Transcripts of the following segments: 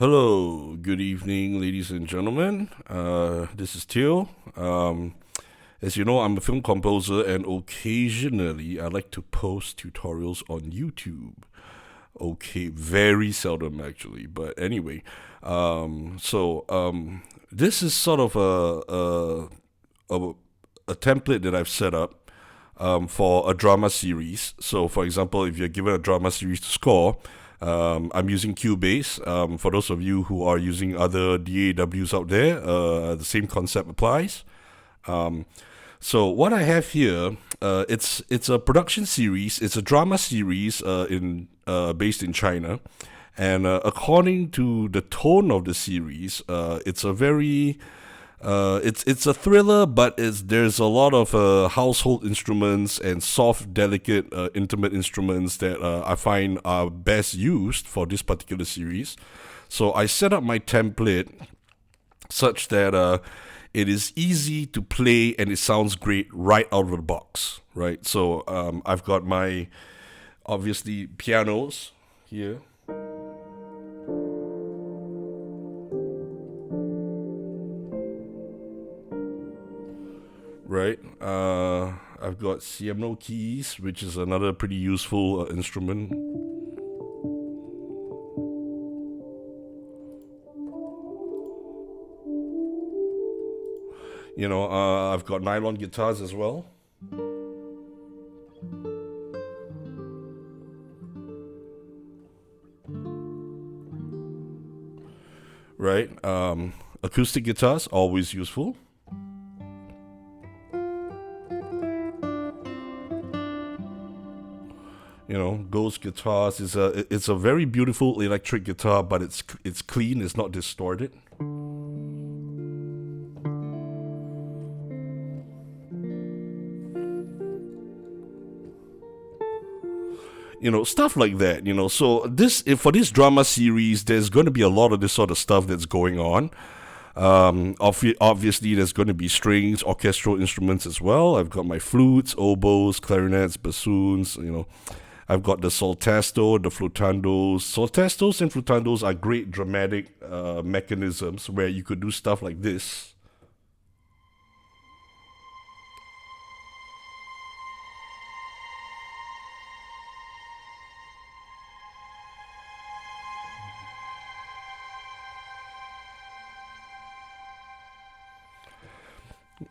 Hello, good evening, ladies and gentlemen. This is Teal. As you know, I'm a film composer, and occasionally I like to post tutorials on YouTube. Okay, very seldom actually, but anyway. This is sort of a, a template that I've set up for a drama series. So, for example, if you're given a drama series to score, I'm using Cubase. For those of you who are using other DAWs out there, the same concept applies. Um, so what I have here, it's a production series. It's a drama series in based in China, and according to the tone of the series, it's a very it's a thriller, but there's a lot of household instruments and soft, delicate, intimate instruments that I find are best used for this particular series. So I set up my template such that it is easy to play and it sounds great right out of the box, right? So I've got my obviously pianos here. Right. I've got CMO keys, which is another pretty useful instrument. I've got nylon guitars as well. Right. Acoustic guitars, always useful. Ghost guitars is it's a very beautiful electric guitar, but it's clean, it's not distorted. Stuff like that. So for this drama series, there's going to be a lot of this sort of stuff that's going on. Obviously, there's going to be strings, orchestral instruments as well. I've got my flutes, oboes, clarinets, bassoons. I've got the soltesto, the flutandos. Soltestos and flutandos are great dramatic mechanisms where you could do stuff like this.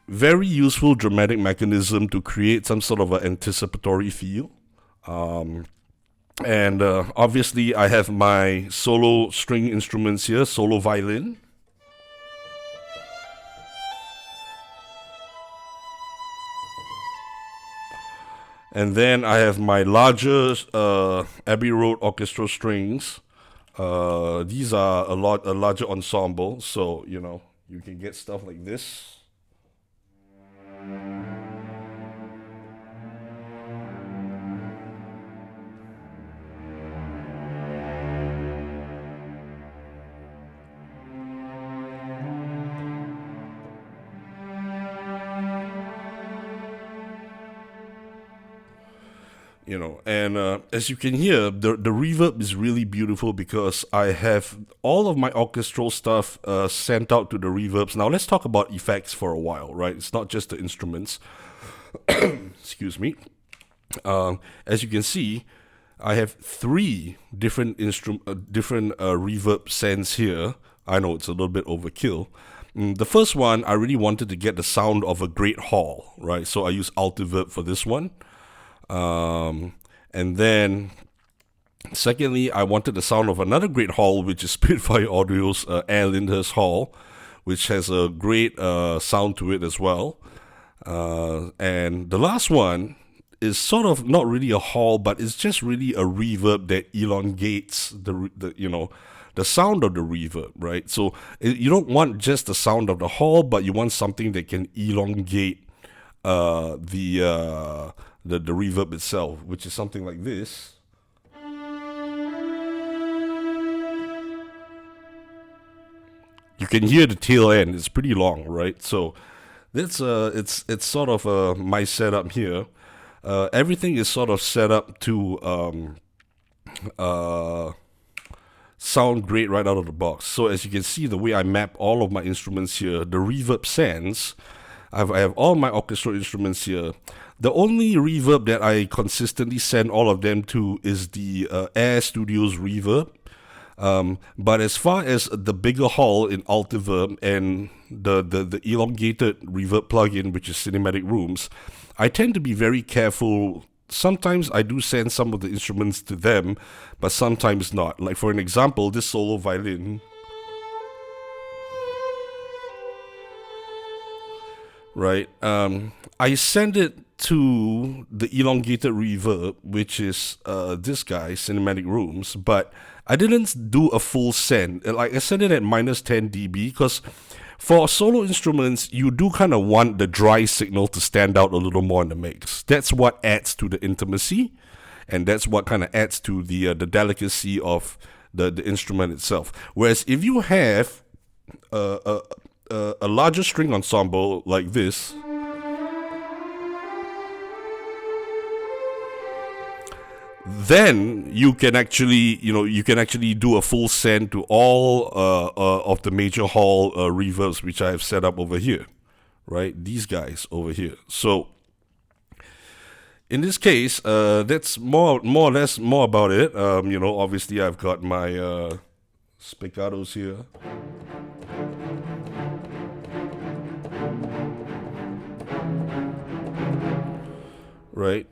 Very useful dramatic mechanism to create some sort of an anticipatory feel. And obviously, I have my solo string instruments here, solo violin. And then I have my larger Abbey Road orchestral strings. These are a larger ensemble, so you can get stuff like this. And as you can hear, the reverb is really beautiful because I have all of my orchestral stuff sent out to the reverbs. Now let's talk about effects for a while, right? It's not just the instruments. Excuse me. As you can see, I have three different reverb sends here. I know it's a little bit overkill. The first one, I really wanted to get the sound of a great hall, right? So I use Altiverb for this one. And then, secondly, I wanted the sound of another great hall, which is Spitfire Audio's Air Lyndhurst Hall, which has a great sound to it as well. And the last one is sort of not really a hall, but it's just really a reverb that elongates the sound of the reverb, right? So you don't want just the sound of the hall, but you want something that can elongate the reverb itself, which is something like this. You can hear the tail end; it's pretty long, right? So that's it's sort of my setup here. Everything is sort of set up to sound sound great right out of the box. So as you can see, the way I map all of my instruments here, the reverb sends, I have all my orchestral instruments here. The only reverb that I consistently send all of them to is the Air Studios reverb. But as far as the bigger hall in Altiverb and the elongated reverb plugin, which is Cinematic Rooms, I tend to be very careful. Sometimes I do send some of the instruments to them, but sometimes not. Like for an example, this solo violin. Right? I send it to the elongated reverb, which is this guy, Cinematic Rooms, but I didn't do a full send. Like I sent it at minus 10 dB because for solo instruments, you do kind of want the dry signal to stand out a little more in the mix. That's what adds to the intimacy, and that's what kind of adds to the delicacy of the instrument itself. Whereas if you have a larger string ensemble like this, then you can actually, do a full send to all of the major hall reverbs, which I have set up over here, right? These guys over here. So in this case, that's more or less more about it. Obviously I've got my spiccatos here. Right.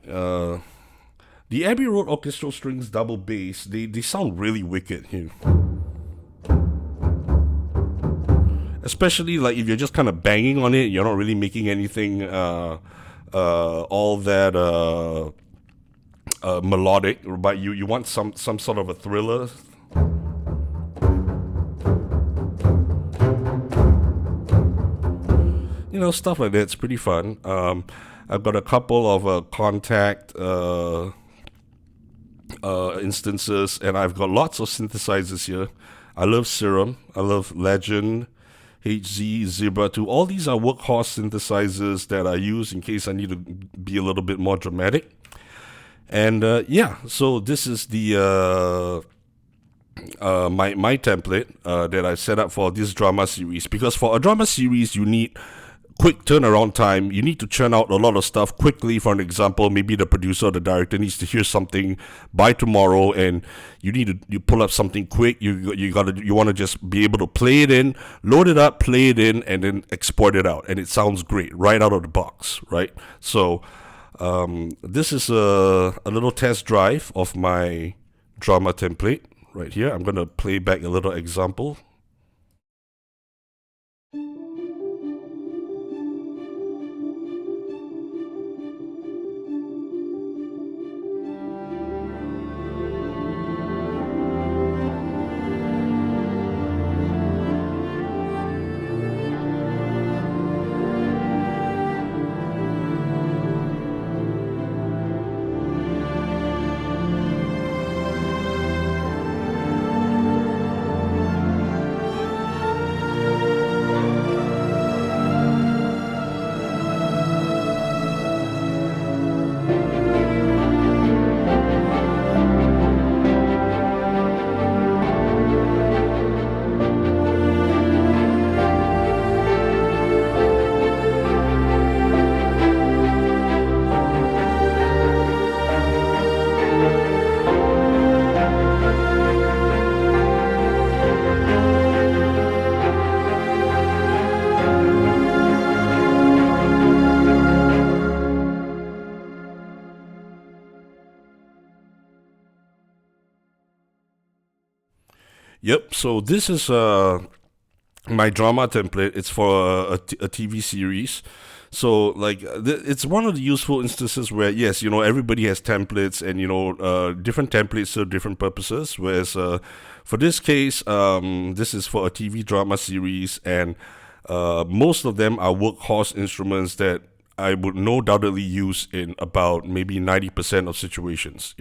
The Abbey Road orchestral strings double bass, they sound really wicked here. Especially like if you're just kind of banging on it, you're not really making anything all that melodic, but you want some sort of a thriller. Stuff like that. It's pretty fun. I've got a couple of contact instances, and I've got lots of synthesizers here. I love Serum, I love Legend, HZ, Zebra 2. All these are workhorse synthesizers that I use in case I need to be a little bit more dramatic. And so this is the my template that I set up for this drama series. Because for a drama series, you need quick turnaround time. You need to churn out a lot of stuff quickly. For an example, maybe the producer or the director needs to hear something by tomorrow, and you pull up something quick. You want to just be able to play it in, load it up, play it in, and then export it out, and it sounds great right out of the box, right? So this is a little test drive of my drama template right here. I'm gonna play back a little example. Yep, so this is my drama template. It's for a TV series. So, like, it's one of the useful instances where, yes, everybody has templates, and, different templates serve different purposes. Whereas for this case, this is for a TV drama series, and most of them are workhorse instruments that I would no doubtedly use in about maybe 90% of situations,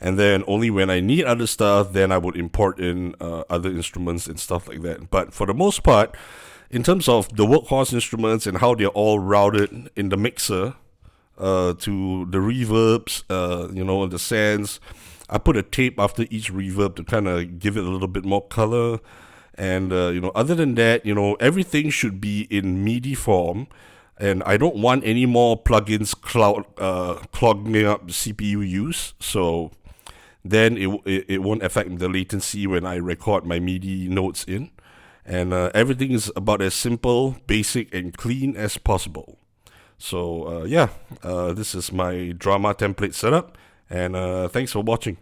and then only when I need other stuff, then I would import in other instruments and stuff like that. But for the most part, in terms of the workhorse instruments and how they're all routed in the mixer to the reverbs, the sends, I put a tape after each reverb to kind of give it a little bit more color. And, other than that, everything should be in MIDI form. And I don't want any more plugins clogging up CPU use. So then it won't affect the latency when I record my MIDI notes in. And everything is about as simple, basic, and clean as possible. So, this is my drama template setup. And thanks for watching.